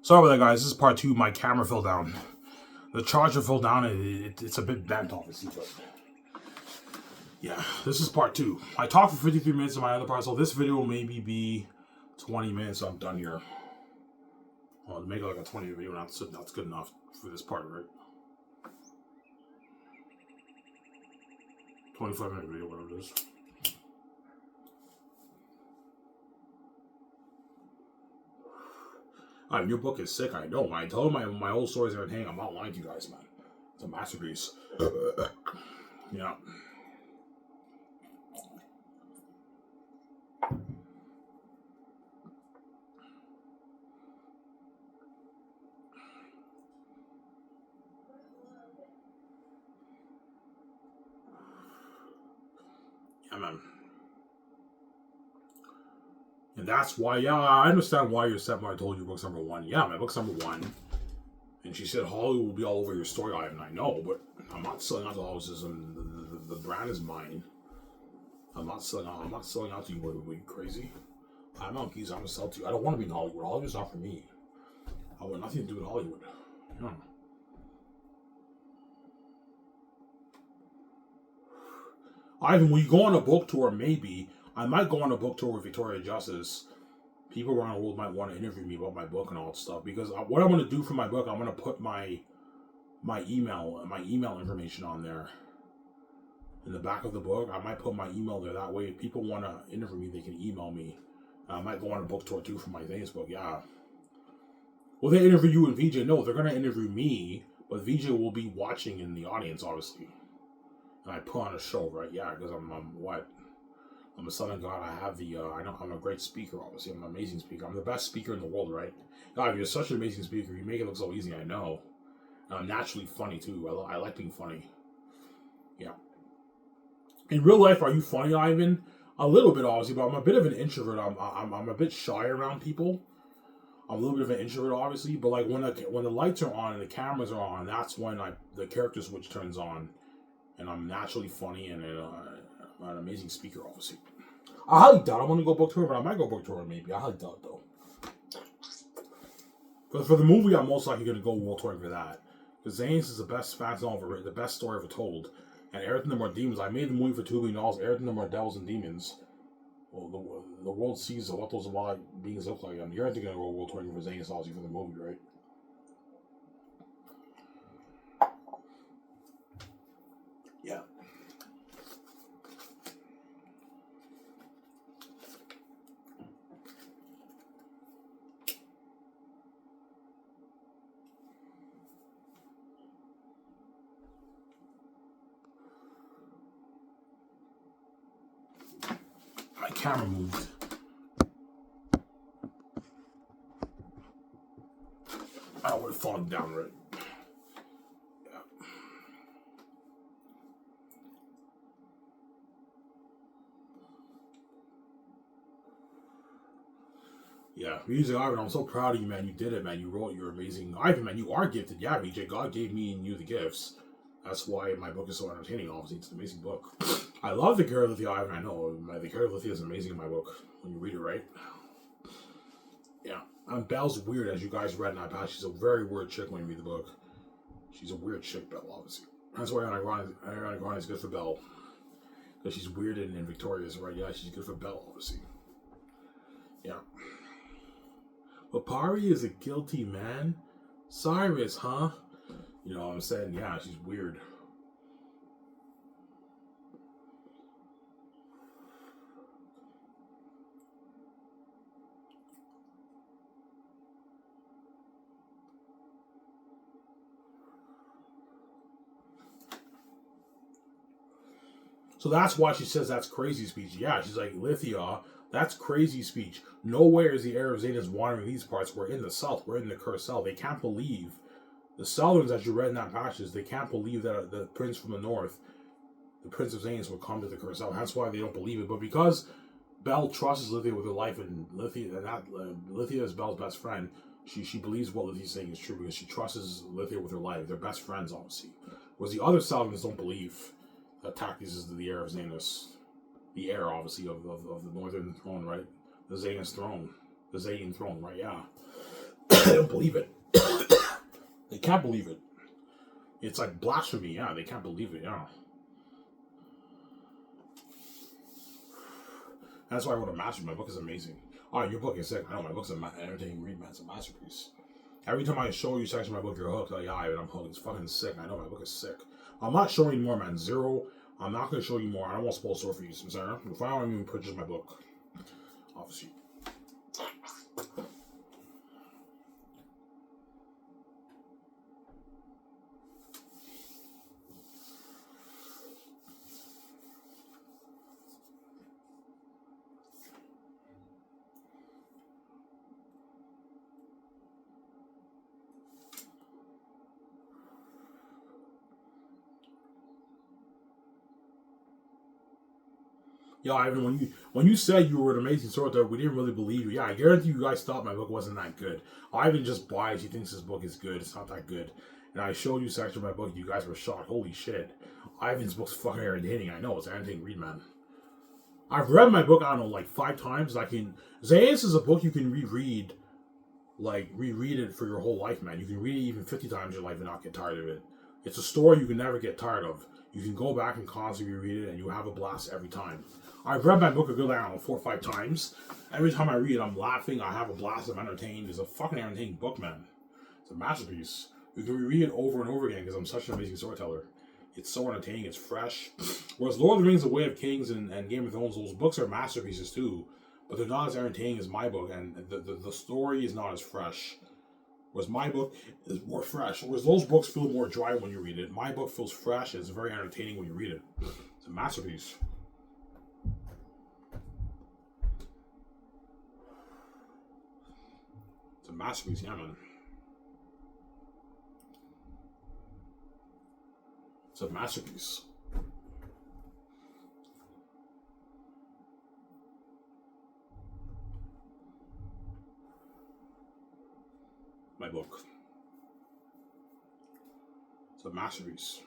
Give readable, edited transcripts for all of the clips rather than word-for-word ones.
Sorry about that, guys. This is part two. My camera fell down. The charger fell down, and it's a bit bent, obviously, but yeah, this is part two. I talked for 53 minutes in my other part, so this video will maybe be 20 minutes. So I'm done here. Well, make it like a 20-minute video. That's good enough for this part, right? 25-minute video, whatever it is. Alright, your book is sick, I know. I told my whole stories and everything. I'm not lying to you guys, man. It's a masterpiece. Yeah. Yeah, man. And that's why, yeah, I understand why your stepmother told you book's number one. Yeah, my book's number one. And she said Hollywood will be all over your story, Ivan. I know, but I'm not selling out to houses, and the brand is mine. I'm not selling out to you. Are you crazy? I'm not geez. I'm gonna sell to you. I don't want to be in Hollywood. Hollywood's not for me. I want nothing to do with Hollywood. Yeah. Ivan, will you go on a book tour? Maybe. I might go on a book tour with Victoria Justice. People around the world might want to interview me about my book and all that stuff. Because what I'm going to do for my book, I'm going to put my email information on there. In the back of the book, I might put my email there. That way, if people want to interview me, they can email me. I might go on a book tour too for my things book. Yeah. Will they interview you and VJ? No, they're going to interview me, but VJ will be watching in the audience, obviously. And I put on a show, right? Yeah, because I'm what? I'm a son of God. I have I know I'm a great speaker, obviously. I'm an amazing speaker. I'm the best speaker in the world, right? God, you're such an amazing speaker. You make it look so easy, I know. And I'm naturally funny, too. I like being funny. Yeah. In real life, are you funny, Ivan? A little bit, obviously, but I'm a bit of an introvert. I'm a bit shy around people. I'm a little bit of an introvert, obviously, but like when the lights are on and the cameras are on, that's when the character switch turns on. And I'm naturally funny and I'm an amazing speaker, obviously. I highly doubt I'm going to go book tour, but I might go book tour maybe. I highly doubt it, though. For the movie, I'm most likely going to go world touring for that. Because Xanus is the best fast novel, the best story ever told. And Everything No More Demons, I made the movie for $2 million. Everything No More Devils and Demons. Well, the world sees what those wild beings look like. I mean, you're going to go world touring for Xanus, obviously, for the movie, right? Yeah. My camera moved. I would have fallen down, right? Yeah, music, Ivan, I'm so proud of you, man. You did it, man. You wrote, you're amazing. Ivan, man, you are gifted. Yeah, VJ, God gave me and you the gifts. That's why my book is so entertaining, obviously. It's an amazing book. I love the character of Lithia, Ivan, I know. The character of Lithia is amazing in my book when you read it, right? Yeah. Belle's weird, as you guys read in that past. She's a very weird chick when you read the book. She's a weird chick, Belle, obviously. That's why Ariana Grande is good for Belle. Because she's weird and Victoria's, right? Yeah, she's good for Belle, obviously. Yeah. Lipari is a guilty man? Cyrus, huh? You know what I'm saying? Yeah, she's weird. So that's why she says that's crazy speech. Yeah, she's like, Lithia, that's crazy speech. Nowhere is the air of Xanus wandering these parts. We're in the south. We're in the Curacao. They can't believe. The Southerns, as you read in that passage, they can't believe that the prince from the north, the Prince of Xanus, would come to the Curacao. That's why they don't believe it. But because Belle trusts Lithia with her life, and Lithia is Belle's best friend, she believes what Lithia's saying is true because she trusts Lithia with her life. They're best friends, obviously. Whereas the other Southerns don't believe that Tactics is the heir of Xanus. The heir, obviously, of the Northern throne, right? The Xanus throne. The Xanian throne, right? Yeah. They don't believe it. They can't believe it. It's like blasphemy. Yeah, they can't believe it. Yeah. That's why I wrote a masterpiece. My book is amazing. Oh, your book is sick. I know my book's an entertaining read, man. It's a masterpiece. Every time I show you section of my book, you're hooked. Like, yeah, I'm hooked. It's fucking sick. I know my book is sick. I'm not showing you more, man. Zero. I'm not going to show you more. I don't want to spoil store for you. I'm sorry. If I don't even purchase my book, obviously. Yeah, Ivan, when you said you were an amazing storyteller, we didn't really believe you. Yeah, I guarantee you guys thought my book wasn't that good. Ivan just buys. He thinks his book is good. It's not that good. And I showed you a section of my book. You guys were shocked. Holy shit. Ivan's book's fucking entertaining. I know. It's an entertaining read, man. I've read my book, I don't know, like 5 times. Xanus is a book you can reread. Like, reread it for your whole life, man. You can read it even 50 times in your life and not get tired of it. It's a story you can never get tired of. You can go back and constantly reread it, and you have a blast every time. I've read my book a good, I don't know, 4 or 5 times. Every time I read it, I'm laughing. I have a blast. I'm entertained. It's a fucking entertaining book, man. It's a masterpiece. You can reread it over and over again because I'm such an amazing storyteller. It's so entertaining. It's fresh. Whereas Lord of the Rings, The Way of Kings, and Game of Thrones, those books are masterpieces too. But they're not as entertaining as my book, and the story is not as fresh. Whereas my book is more fresh. Whereas those books feel more dry when you read it. My book feels fresh. It's very entertaining when you read it. It's a masterpiece. It's a masterpiece, yeah, man. It's a masterpiece. My book. It's a masterpiece.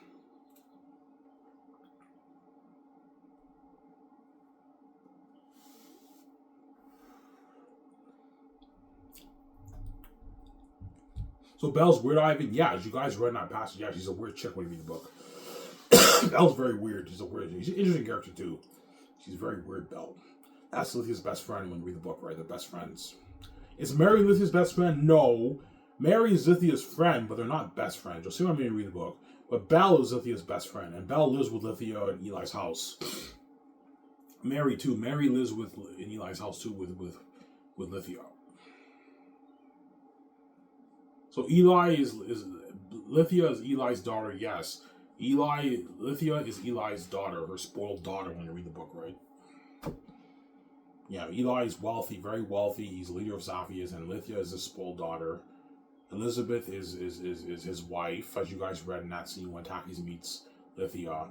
So Belle's weird, Ivan. Yeah, as you guys read in that passage, yeah, she's a weird chick when you read the book. Belle's very weird. She's an interesting character too. She's very weird, Belle. That's Lithia's best friend when you read the book, right? They're best friends. Is Mary Lithia's best friend? No. Mary is Lithia's friend, but they're not best friends. You'll see what I mean when you read the book. But Belle is Lithia's best friend, and Belle lives with Lithia in Eli's house. Mary too. Mary lives in Eli's house too with Lithia. So Lithia is Eli's daughter, yes. Lithia is Eli's daughter, her spoiled daughter when you read the book, right? Yeah, Eli is wealthy, very wealthy. He's the leader of Zaphias, and Lithia is his spoiled daughter. Elizabeth is his wife, as you guys read in that scene when Takis meets Lithia.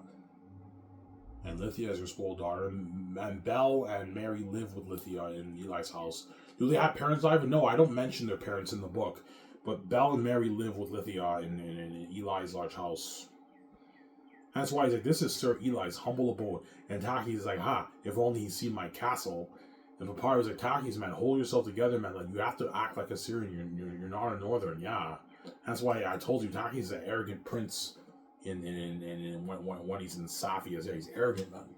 And Lithia is her spoiled daughter. And Belle and Mary live with Lithia in Eli's house. Do they have parents, Ivan? No, I don't mention their parents in the book. But Belle and Mary live with Lithia in Eli's large house. That's why he's like, this is Sir Eli's humble abode. And Taki's like, if only he'd seen my castle. And Papyrus like, Taki's, man, hold yourself together, man. Like, you have to act like a Syrian. You're not a Northern, yeah. That's why I told you, Taki's an arrogant prince when he's in Zaphias. Yeah, he's arrogant, man.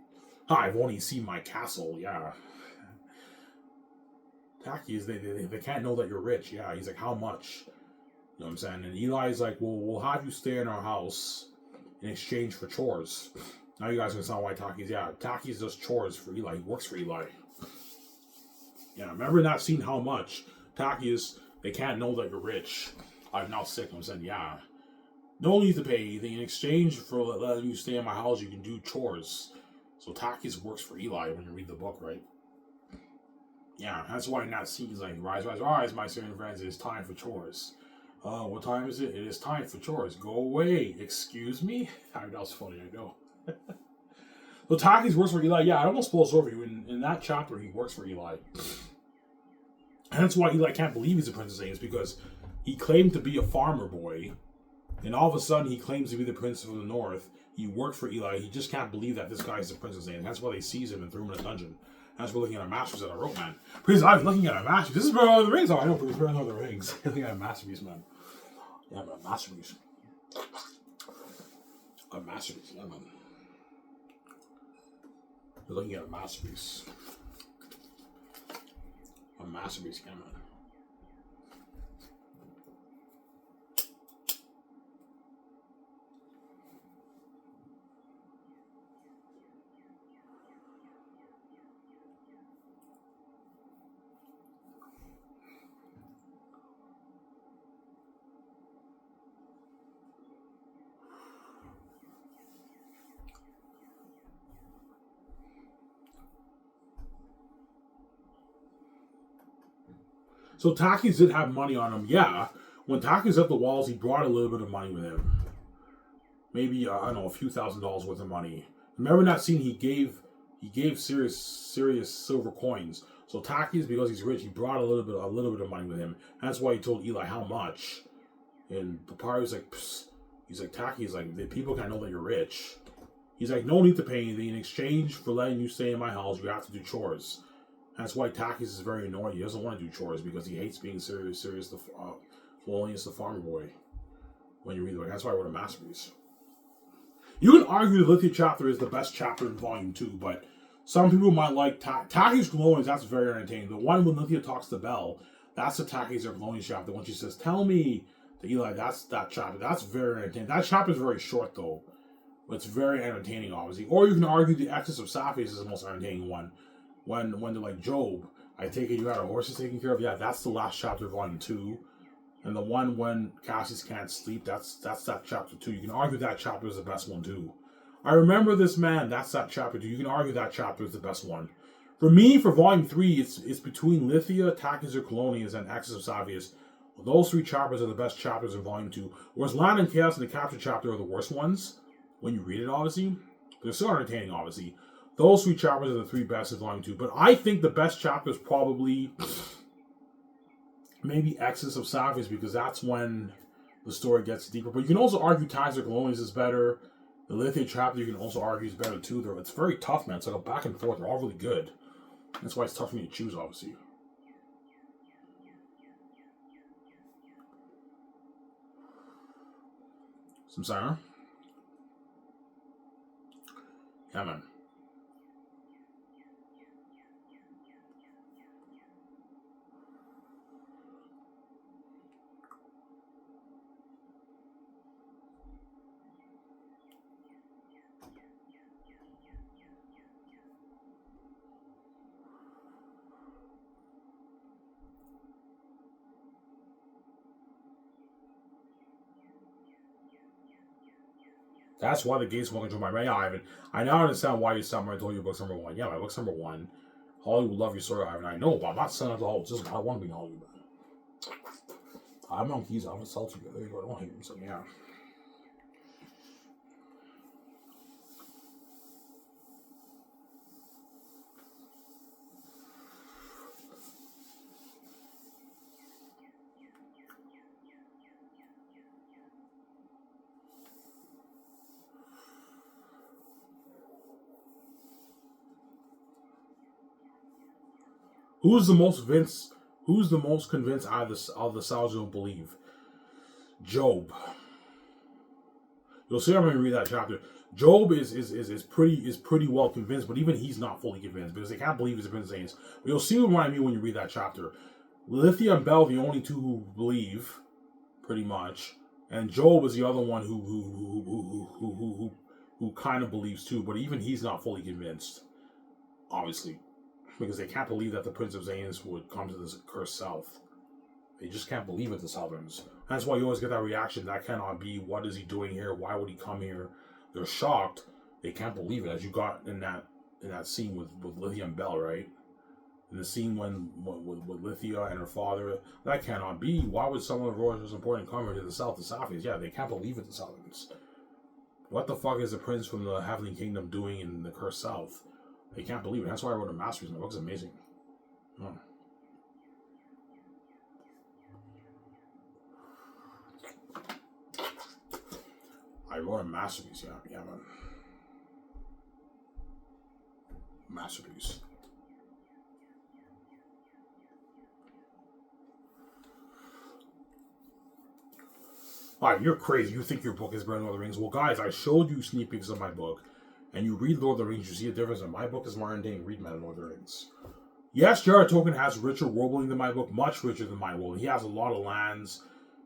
If only he'd seen my castle, yeah. Taki is, they can't know that you're rich, yeah. He's like, how much? You know what I'm saying? And Eli's like, well, we'll have you stay in our house in exchange for chores. Now you guys are going to sound why Taki's does chores for Eli. He works for Eli. Yeah, remember in that scene how much? Taki's, they can't know that you're rich. I'm now sick. I'm saying, yeah. No need to pay anything. In exchange for letting you stay in my house, you can do chores. So Taki's works for Eli when you read the book, right? Yeah, that's why in that scene he's like, rise, my Syrian friends, it is time for chores. What time is it? It is time for chores. Go away. Excuse me? That was funny, I know. So Taki's works for Eli. Yeah, I almost spoiled over you. In that chapter, he works for Eli. And that's why Eli can't believe he's a Prince of Zane, because he claimed to be a farmer boy, and all of a sudden he claims to be the Prince of the North. He worked for Eli. He just can't believe that this guy is the Prince of Zane. That's why they seize him and threw him in a dungeon. As we're looking at a masterpiece that I wrote, man. Please, I was looking at a masterpiece. This is Lord of the Rings. Oh, I know, please, Lord of the Rings. Looking at a masterpiece, man. Yeah, man, a masterpiece. A masterpiece, yeah, man. We're looking at a masterpiece. A masterpiece, yeah, man. So Takis did have money on him, yeah. When Takis up the walls, he brought a little bit of money with him. Maybe I don't know, a few $1,000s worth of money. Remember that scene? He gave serious silver coins. So Takis, because he's rich, he brought a little bit of money with him. And that's why he told Eli how much. And Papyrus like, psst. He's like, Taki's like, the people can't know that you're rich. He's like, no need to pay anything. In exchange for letting you stay in my house, you have to do chores. That's why Takis is very annoying. He doesn't want to do chores because he hates being serious the farmer boy. When you read the book, that's why I wrote a masterpiece. You can argue the Lithia chapter is the best chapter in volume 2, but some people might like Takis Glowings. That's very entertaining. The one when Lithia talks to Belle, that's the Takis Glowing chapter. When she says, "Tell me," to Eli, that's that chapter. That's very entertaining. That chapter is very short though, but it's very entertaining, obviously. Or you can argue the Exodus of Sapphires is the most entertaining one. When they're like, Job, I take it you had our horses taken care of. Yeah, that's the last chapter of volume 2. And the one when Cassius can't sleep, that's that chapter 2. You can argue that chapter is the best one too. I remember this man, that's that chapter 2. You can argue that chapter is the best one. For me, for volume 3, it's between Lithia, Takis or Colonius, and Exodus of Savius. Those 3 chapters are the best chapters in volume 2. Whereas Land and Chaos and the Capture chapter are the worst ones. When you read it, obviously. They're still entertaining, obviously. Those 3 chapters are the 3 best in volume 2. But I think the best chapter is probably maybe Exodus of Savius, because that's when the story gets deeper. But you can also argue Ties of Colonius is better. The Lithia chapter you can also argue is better too. It's very tough, man. It's like a back and forth. They're all really good. That's why it's tough for me to choose, obviously. Some Sarah? Yeah, man. That's why the gates won't control my brain. Yeah, Ivan. I now understand why you stopped when I told you book's number 1. Yeah, my book's number 1. Hollywood love your story, Ivan. I know, but I'm not selling out the Hollywood. Just I want to be in Hollywood. I'm on keys. I'm gonna sell to you. There you go. I don't hate him. So yeah. Who's the most convinced out of the Sal's don't believe? Job. You'll see I'm going to read that chapter. Job is pretty well convinced, but even he's not fully convinced because they can't believe he's been saying this. But you'll see what I mean when you read that chapter. Lithia and Belle, the only 2 who believe, pretty much, and Job is the other one who kind of believes too. But even he's not fully convinced, obviously. Because they can't believe that the Prince of Xanus would come to this cursed south. They just can't believe it, the Southerns. That's why you always get that reaction. That cannot be. What is he doing here? Why would he come here? They're shocked. They can't believe it. As you got in that scene with Lithia and Belle, right? In the scene with Lithia and her father. That cannot be. Why would someone of royal important come here to the south, the Safians? Yeah, they can't believe it, the Southerns. What the fuck is the prince from the Heavenly Kingdom doing in the cursed south? They can't believe it. That's why I wrote a masterpiece. My book's amazing. Oh. I wrote a masterpiece. Yeah, man. Masterpiece. Alright, you're crazy. You think your book is better than Lord of the Rings. Well, guys, I showed you sneak peeks of my book, and you read Lord of the Rings, you see a difference. And my book is more entertaining read than Lord of the Rings. Yes, J.R. Tolkien has richer world building than my book, much richer than my world. He has a lot of lands.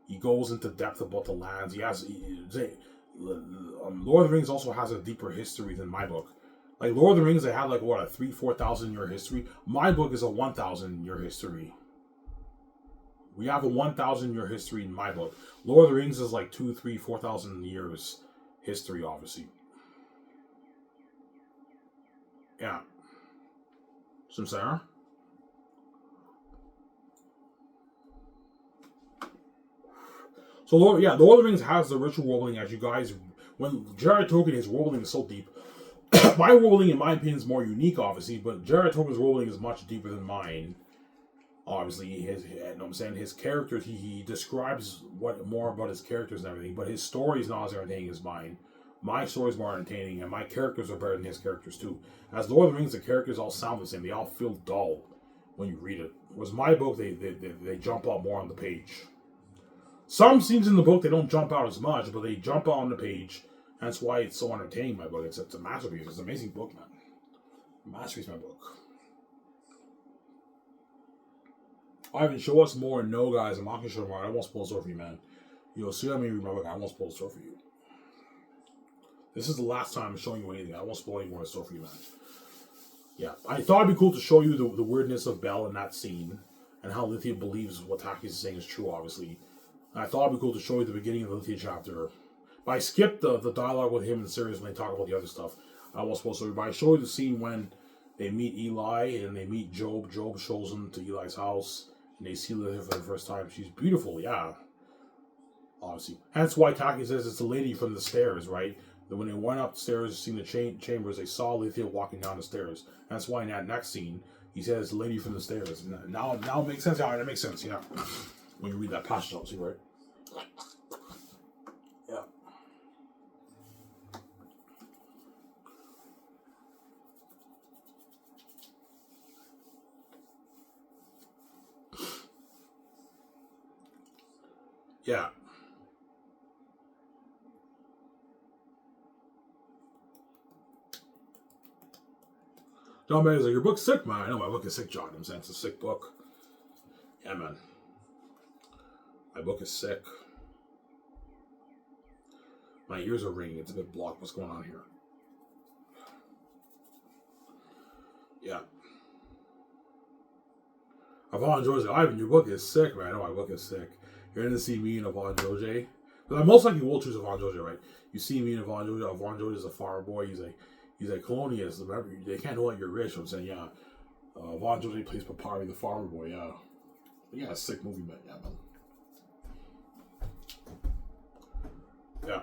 He goes into depth about the lands. Lord of the Rings also has a deeper history than my book. Like Lord of the Rings, they had like what, a 4,000 year history. My book is a 1,000 year history. We have a 1,000 year history in my book. Lord of the Rings is like 2, 3, 4,000 years history, obviously. Yeah. Some Sarah? So Lord of the Rings has the richer world building, as you guys. When J.R. Tolkien, his world building is so deep. My world building, in my opinion, is more unique, obviously, but J.R. Tolkien's world building is much deeper than mine. Obviously, his characters, he describes what more about his characters and everything, but his story is not as entertaining as mine. My story is more entertaining, and my characters are better than his characters too. As Lord of the Rings, the characters all sound the same; they all feel dull when you read it. Whereas my book, they jump out more on the page. Some scenes in the book they don't jump out as much, but they jump out on the page. That's why it's so entertaining. My book, it's a masterpiece. It's an amazing book, man. Masterpiece, my book. Ivan, show us more. No, guys, I'm not gonna show more. I won't spoil the story for you, man. You'll see how me read my book. I won't spoil the story for you. This is the last time I'm showing you anything. I won't spoil any more of the story for you, man. Yeah, I thought it'd be cool to show you the weirdness of Belle in that scene and how Lithia believes what Taki is saying is true, obviously. And I thought it'd be cool to show you the beginning of the Lithia chapter. But I skipped the dialogue with him and Sirius when they talk about the other stuff. I won't spoil the story, but I showed you the scene when they meet Eli and they meet Job. Job shows them to Eli's house. And they see Lithia for the first time. She's beautiful, yeah. Obviously. Hence why Taki says it's the lady from the stairs, right? That when they went upstairs, seen the chambers, they saw Lithia walking down the stairs. That's why in that next scene, he says it's the lady from the stairs. Now it makes sense. Yeah, that makes sense, yeah. When you read that passage, obviously, right? Yeah. Yeah. John Bailey's like, your book's sick, man. I know my book is sick, John. I'm saying it's a sick book. Yeah, man. My book is sick. My ears are ringing. It's a bit blocked. What's going on here? Yeah. Yvonne George, Ivan, your book is sick, man. I know my book is sick. You're going to see me and Yvonne George. But I most likely will choose Yvonne George, right? You see me and Yvonne George. Yvonne George is a farmer boy. He's a colonialist. Remember, they can't know that you're rich. I'm saying, yeah. Yvonne George plays Papari, the farmer boy, yeah. But yeah, a sick movie, man. Yeah, man. Yeah.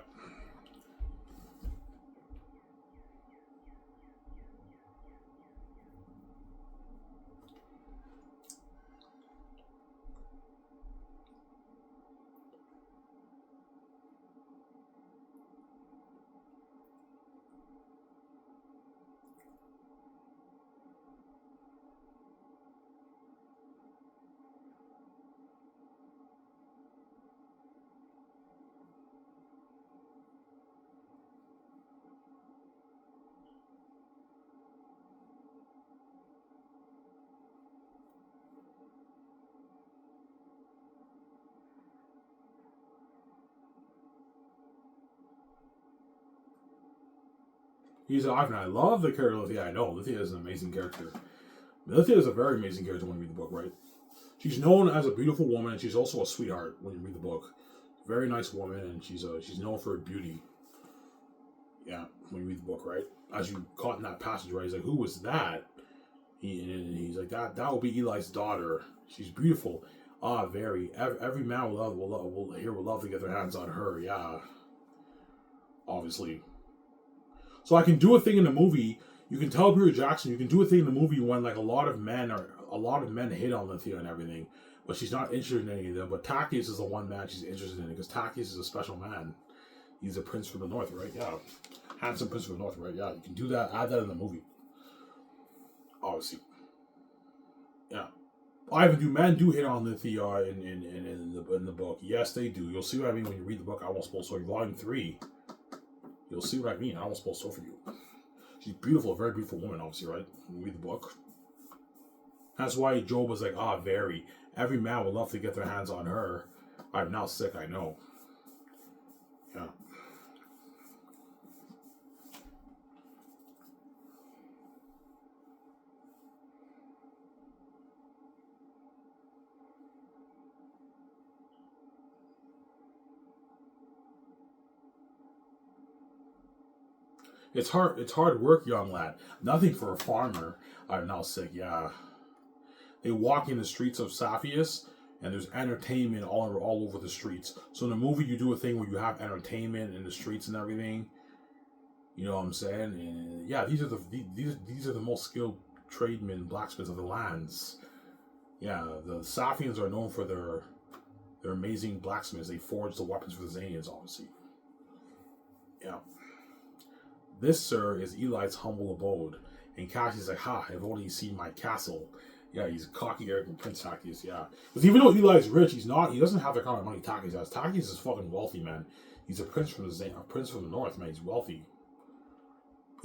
He's Ivan. I love the character Lithia. I know Lithia is an amazing character. Lithia is a very amazing character when you read the book, right? She's known as a beautiful woman, and she's also a sweetheart when you read the book. Very nice woman, and she's known for her beauty. Yeah, when you read the book, right? As you caught in that passage, right? He's like, "Who was that?" He's like, "That will be Eli's daughter. She's beautiful. Ah, very. Every man will love to get their hands on her. Yeah, obviously." So I can do a thing in the movie. You can tell Peter Jackson. You can do a thing in the movie when like a lot of men hit on Lithia and everything, but she's not interested in any of them. But Takius is the one man she's interested in because Takius is a special man. He's a prince from the north, right? Yeah, handsome prince from the north, right? Yeah, you can do that. Add that in the movie. Obviously, yeah. Ivan, do men do hit on Lithia in the book? Yes, they do. You'll see what I mean when you read the book. I won't spoil story. Volume 3. You'll see what I mean. I won't spoil story for you. She's beautiful, a very beautiful woman, obviously, right? When you read the book. That's why Job was like, very. Every man would love to get their hands on her. I'm now sick, I know. Yeah. It's hard. It's hard work, young lad. Nothing for a farmer. I'm now sick. Yeah. They walk in the streets of Saphius, and there's entertainment all over the streets. So in the movie, you do a thing where you have entertainment in the streets and everything. You know what I'm saying? And yeah, these are the most skilled tradesmen, blacksmiths of the lands. Yeah, the Saphians are known for their amazing blacksmiths. They forge the weapons for the Xanians, obviously. Yeah. This, sir, is Eli's humble abode. And Cassius like, if only you seen my castle. Yeah, he's cocky, arrogant Prince Tacius, yeah. Because even though Eli's rich, he doesn't have the kind of money Tacius has. Tacius is fucking wealthy, man. He's a prince from the north, man. He's wealthy.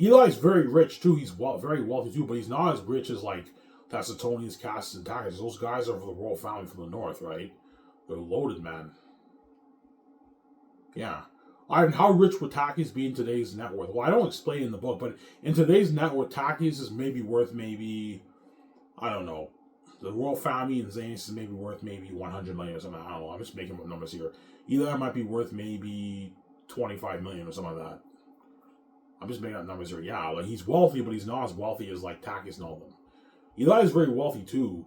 Eli's very rich, too. He's very wealthy, too, but he's not as rich as, like, Tacitonius, Cassius, and Tacius. Those guys are for the royal family from the north, right? They're loaded, man. Yeah. How rich would Tacius be in today's net worth? Well, I don't explain in the book, but in today's net worth, Tacius is maybe worth I don't know. The royal family and Xanus is maybe worth 100 million or something. I don't know. I'm just making up numbers here. Eli might be worth maybe 25 million or something like that. I'm just making up numbers here. Yeah, like he's wealthy, but he's not as wealthy as like Tacius and all them. Eli is very wealthy too.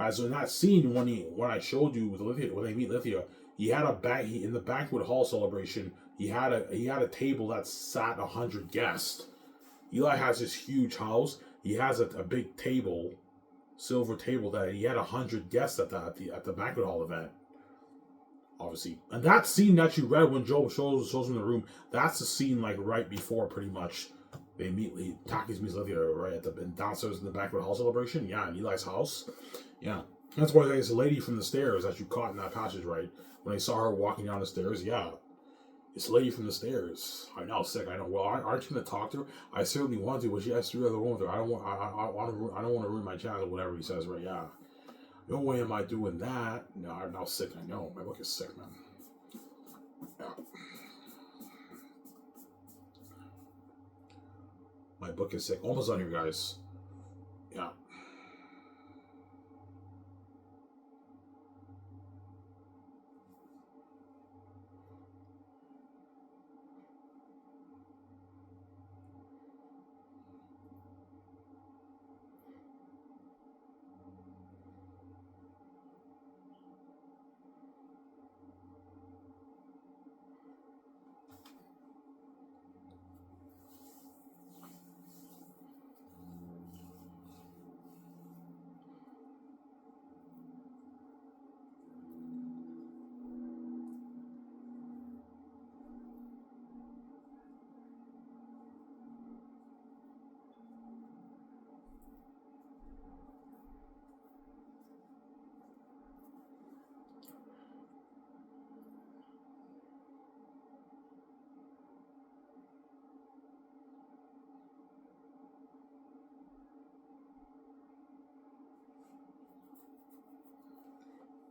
So in that scene when I showed you with Lithia, when they meet Lithia, he had in the banquet hall celebration. He had a table that sat 100 guests. Eli has this huge house. He has a big table, silver table that he had 100 guests at the banquet hall event. Obviously, and that scene that you read when Job shows him the room, that's the scene like right before pretty much they meet. Tacius meets Lithia right downstairs in the banquet hall celebration. Yeah, in Eli's house. Yeah, that's why it's a lady from the stairs that you caught in that passage, right? When they saw her walking down the stairs, yeah. It's a lady from the stairs. I'm now sick. I know. Well, aren't you gonna talk to her? I certainly want to, but she has 3 other women with her. I don't want to ruin my chance or whatever he says, right? Yeah. No way am I doing that. No, I'm now sick. I know. My book is sick, man. Yeah. My book is sick. Almost done here, guys. Yeah.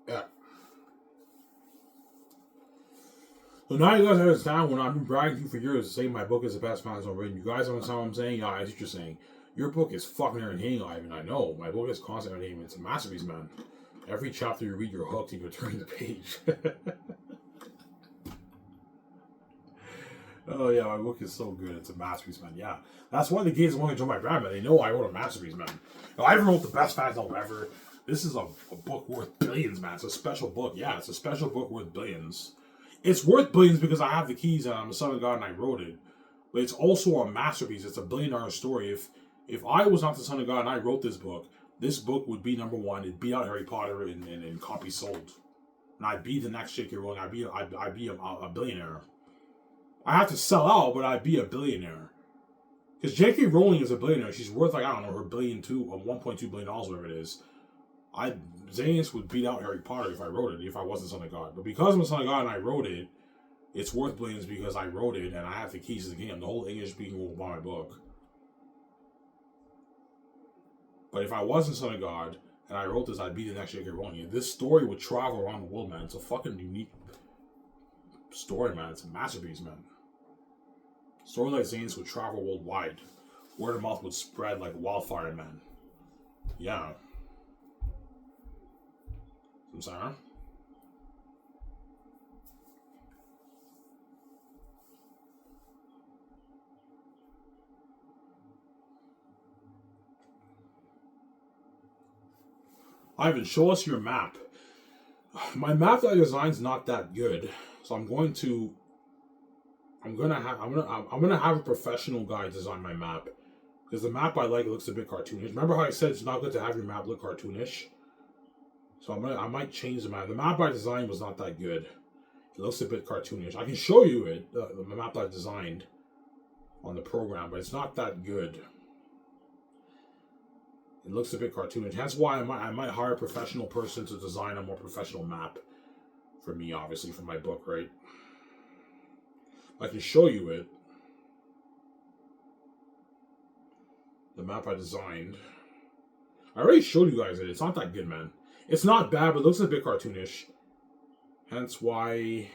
Yeah. So now you guys understand when I've been bragging to you for years to say my book is the best fantasy written. You guys understand what I'm saying? Yeah, that's what you're saying. Your book is fucking entertaining, Ivan. I know. My book is constant entertainment. It's a masterpiece, man. Every chapter you read, you're hooked and you're turning the page. Oh, yeah, my book is so good. It's a masterpiece, man. Yeah. That's why the kids want to join my brand, man. They know I wrote a masterpiece, man. I wrote the best fantasy novel ever. This is a book worth billions, man. It's a special book. Yeah, it's a special book worth billions. It's worth billions because I have the keys and I'm a son of God and I wrote it. But it's also a masterpiece. It's a billion-dollar story. If I was not the son of God and I wrote this book would be number one. It'd beat out Harry Potter in copies sold. And I'd be the next J.K. Rowling. I'd be a billionaire. I have to sell out, but I'd be a billionaire. Because J.K. Rowling is a billionaire. She's worth, like, I don't know, her $1.2 billion, whatever it is. Xanus would beat out Harry Potter if I wrote it, if I wasn't Son of God. But because I'm a Son of God and I wrote it, it's worth billions because I wrote it and I have the keys to the game. The whole English speaking world by my book. But if I wasn't Son of God and I wrote this, I'd be the next J.K. Rowling. This story would travel around the world, man. It's a fucking unique story, man. It's a masterpiece, man. A story like Xanus would travel worldwide. Word of mouth would spread like wildfire, man. Yeah. I'm sorry. Ivan, show us your map. My map that I design's not that good, so I'm gonna have a professional guy design my map because the map I like it looks a bit cartoonish. Remember how I said it's not good to have your map look cartoonish? So I might change the map. The map I designed was not that good. It looks a bit cartoonish. I can show you it, the map I designed on the program, but it's not that good. It looks a bit cartoonish. That's why I might hire a professional person to design a more professional map for me, obviously, for my book, right? I can show you it. The map I designed. I already showed you guys it. It's not that good, man. It's not bad, but it looks a bit cartoonish. Hence why...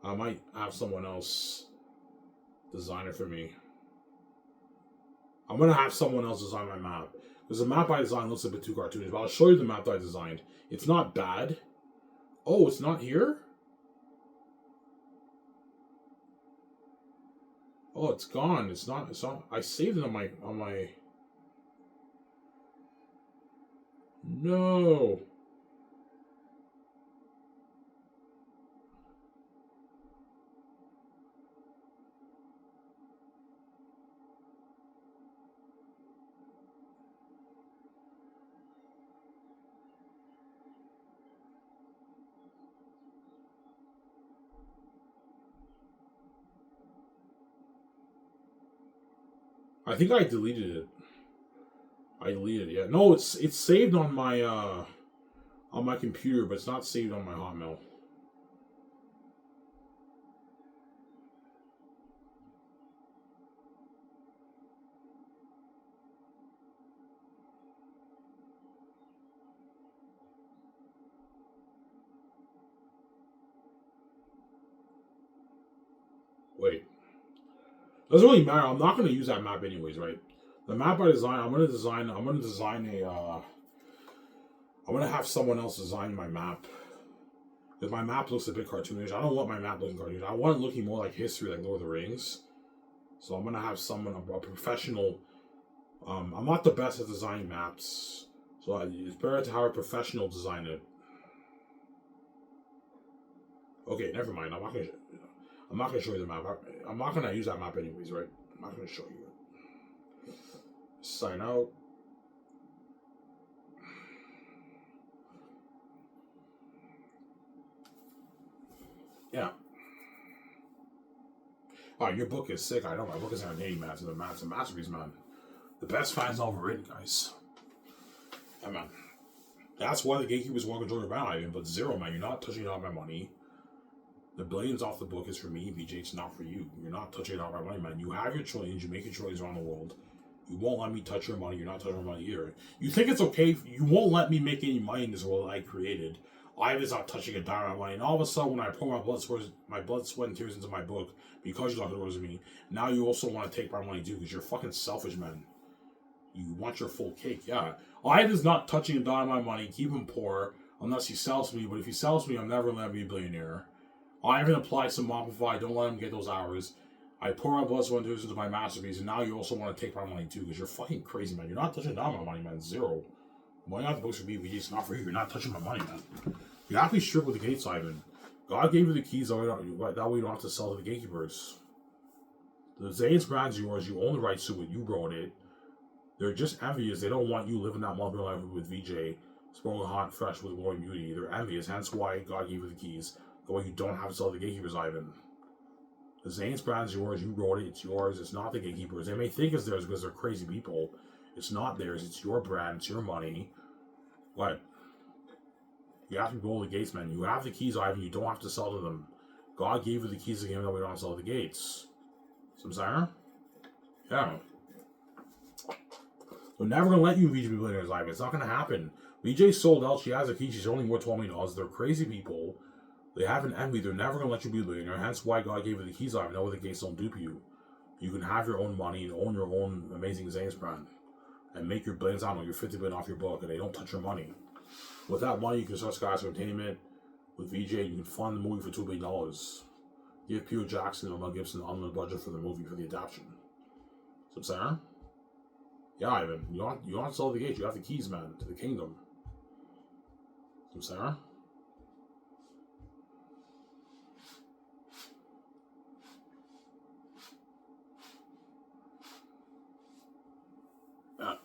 I might have someone else design it for me. I'm going to have someone else design my map. Because the map I designed looks a bit too cartoonish. But I'll show you the map that I designed. It's not bad. Oh, it's not here? Oh, it's gone. It's not. I saved it on my... No. I think I deleted it. I deleted it. Yeah. No, it's saved on my computer, but it's not saved on my Hotmail. Wait. Doesn't really matter. I'm not going to use that map anyways, right? The map I design, I'm going to design a I'm going to have someone else design my map. Because my map looks a bit cartoonish. I don't want my map looking cartoonish. I want it looking more like history, like Lord of the Rings. So I'm going to have someone, a professional... I'm not the best at designing maps. So it's better to have a professional design it. Okay, never mind. I'm not gonna show you the map. I'm not gonna use that map anyways, right? I'm not gonna show you it. Sign out. Yeah. Oh, your book is sick. I know my book is not a man. The map's a masterpiece, man. The best fans ever written, guys. Yeah, man. That's why the gatekeepers want to control your battle, Ivan. But zero, man. You're not touching all my money. The billions off the book is for me, VJ. It's not for you. You're not touching all my money, man. You have your trillions. You make your trillions around the world. You won't let me touch your money. You're not touching my money either. You think it's okay? You won't let me make any money in this world that I created. Ivan's not touching a dime of my money. And all of a sudden, when I pour my blood, sweat, and tears into my book, because you locked the doors with me, now you also want to take my money too, because you're fucking selfish, man. You want your full cake, yeah. Ivan's not touching a dime of my money. Keep him poor, unless he sells me. But if he sells me, I'm never letting him be a billionaire. Ivan applies some Mopify. Don't let him get those hours. I pour my blood, sweat, and tears into my masterpiece, and now you also want to take my money too, because you're fucking crazy, man. You're not touching a dime of my money, man. Zero. Money out the books for me, VJ. It's not for you. You're not touching my money, man. You have to be strict with the gates, Ivan. God gave you the keys, that way you don't have to sell to the gatekeepers. The Xanus brand's yours. You own the rights to it. You wrote it. They're just envious. They don't want you living that multiple life with VJ, smoking hot, fresh with glory and beauty. They're envious. Hence why God gave you the keys. The way you don't have to sell to the gatekeepers, Ivan. The Zane's brand's yours. You wrote it. It's yours. It's not the gatekeepers. They may think it's theirs because they're crazy people. It's not theirs. It's your brand. It's your money. What? You have to be below the gates, man. You have the keys, Ivan. You don't have to sell to them. God gave you the keys to the game that we don't sell the gates. See what I'm saying? Yeah. They're never going to let you VJ be billionaires, Ivan. It's not going to happen. VJ sold out. She has a key. She's only worth $12 million. They're crazy people. They have an envy. They're never going to let you be a billionaire. Hence why God gave you the keys, Ivan. Know the gates don't dupe you. You can have your own money and own your own amazing Zane's brand. And make your billions, I don't know, your $50 billion off your book. And they don't touch your money. With that money, you can start Skies Entertainment. With VJ, you can fund the movie for $2 billion. Give Peter Jackson or Mel Gibson unlimited budget for the movie, for the adaptation. So I'm saying? Yeah, Ivan. You don't have to sell the gates. You have the keys, man, to the kingdom. So I'm saying? Yeah.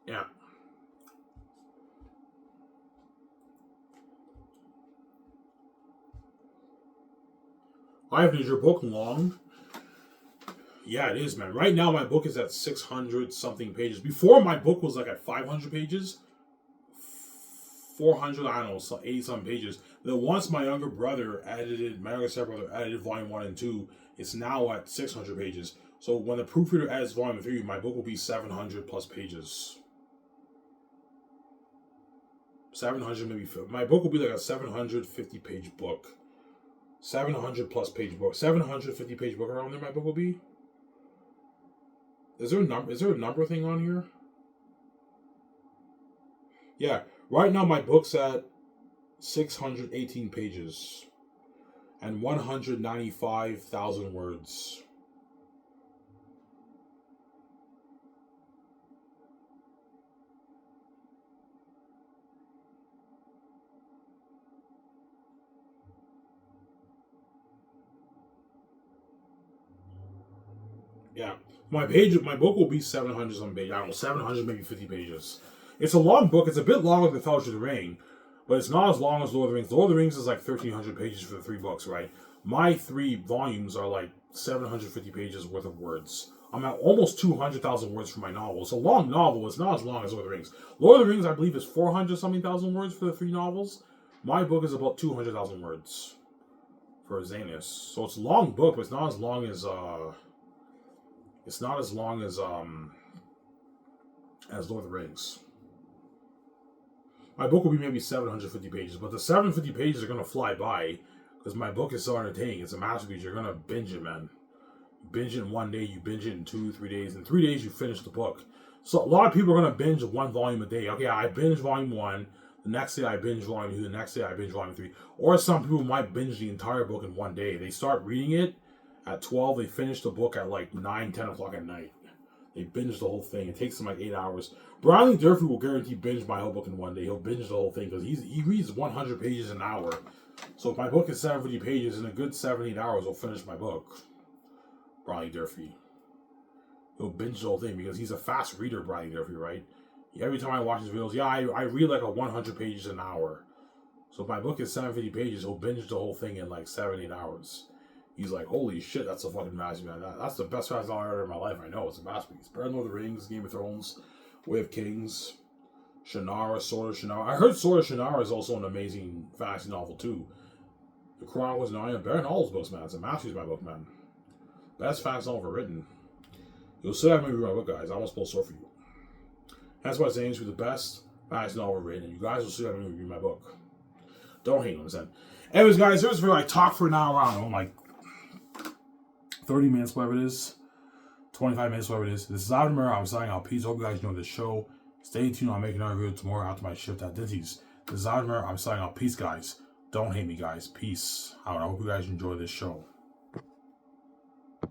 Yeah. Ivan, is your book long? Yeah, it is, man. Right now, my book is at 600 something pages. Before, my book was like at 500 pages. 400, I don't know, so 80 something pages. Then once my younger stepbrother edited volume 1 and 2, it's now at 600 pages. So when the proofreader edits volume 3, my book will be 700 plus pages. 700 maybe. My book will be like a 750 page book. 700 plus page book. 750 page book around there my book will be. Is there a number thing on here? Yeah. Right now my book's at 618 pages. And 195,000 words. Yeah. My book will be 700 some pages. I don't know, 700, maybe 50 pages. It's a long book. It's a bit longer than Fellowship of the Ring, but it's not as long as Lord of the Rings. Lord of the Rings is like 1,300 pages for the 3 books, right? My 3 volumes are like 750 pages worth of words. I'm at almost 200,000 words for my novel. It's a long novel. It's not as long as Lord of the Rings. Lord of the Rings, I believe, is 400 something thousand words for the 3 novels. My book is about 200,000 words for Xanus. So it's a long book, but it's not as long as as Lord of the Rings. My book will be maybe 750 pages, but the 750 pages are going to fly by because my book is so entertaining. It's a masterpiece. You're going to binge it, man. Binge it in 1 day. You binge it in 2-3 days. In 3 days, you finish the book. So a lot of people are going to binge 1 volume a day. Okay, I binge volume 1. The next day, I binge volume 2. The next day, I binge volume 3. Or some people might binge the entire book in 1 day. They start reading it at 12. They finish the book at like 9, 10 o'clock at night. They binge the whole thing. It takes them like 8 hours. Browning Durfee will guarantee binge my whole book in 1 day. He'll binge the whole thing because he reads 100 pages an hour. So if my book is 750 pages, in a good 7-8 hours, I'll finish my book. Browning Durfee. He'll binge the whole thing because he's a fast reader, Browning Durfee, right? Every time I watch his videos, I read like a 100 pages an hour. So if my book is 750 pages, he'll binge the whole thing in like 7-8 hours. He's like, holy shit, that's a fucking masterpiece. That's the best fantasy novel I've ever read in my life. I know, it's a masterpiece. Better than Lord of the Rings, Game of Thrones, Way of Kings, Shannara, Sword of Shannara. I heard Sword of Shannara is also an amazing fantasy novel, too. The Chronicles of Narnia, better than all those books, man. It's a masterpiece, my book, man. Best fantasy novel ever written. You'll still have me read my book, guys. I almost pulled sword for you. That's why I'm saying it's the best fantasy novel ever written, and you guys will still have me read my book. Don't hate them, then. Anyways, guys, there's where I talk for an hour, I don't know, like 30 minutes, whatever it is. 25 minutes, whatever it is. This is Ivan Murray. I'm signing out. Peace. Hope you guys enjoyed the show. Stay tuned. I'll make another video tomorrow after my shift at Dinty's. This is Ivan Murray. I'm signing out. Peace, guys. Don't hate me, guys. Peace out. I hope you guys enjoy this show.